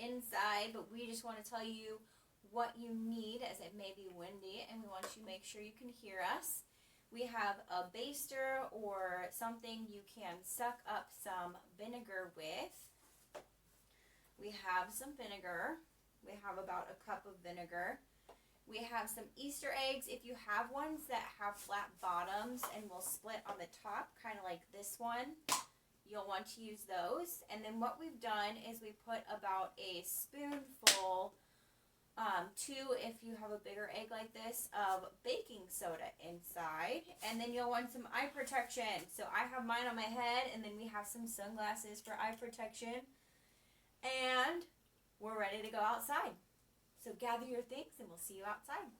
inside, but we just want to tell you what you need as it may be windy, and we want you to make sure you can hear us. We have a baster or something you can suck up some vinegar with. We have some vinegar. We have about a cup of vinegar. We have some Easter eggs. If you have ones that have flat bottoms and will split on the top, kind of like this one, you'll want to use those. And then what we've done is we put about a spoonful, two if you have a bigger egg like this, of baking soda inside. And then you'll want some eye protection. So I have mine on my head, and then we have some sunglasses for eye protection. And we're ready to go outside. So gather your things and we'll see you outside.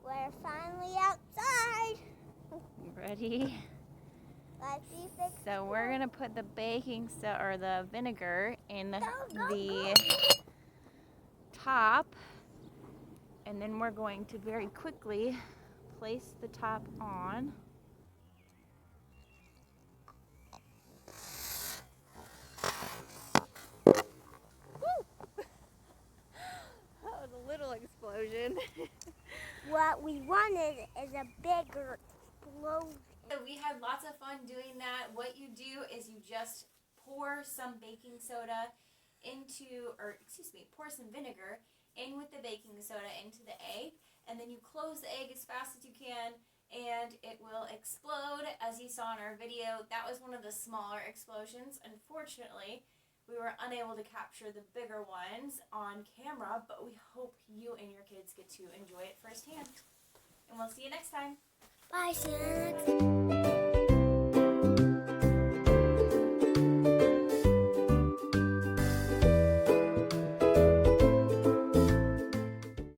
We're finally outside. Ready? Let's see if it's So we're gonna put the baking soda or the vinegar in the top, and then we're going to very quickly place the top on. That was a little explosion. What we wanted is a bigger explosion. So we had lots of fun doing that. What you do is you just pour some baking soda pour some vinegar in with the baking soda into the egg, and then you close the egg as fast as you can, and it will explode. As you saw in our video, that was one of the smaller explosions. Unfortunately, we were unable to capture the bigger ones on camera, but we hope you and your kids get to enjoy it firsthand. And we'll see you next time. Bye, Santa.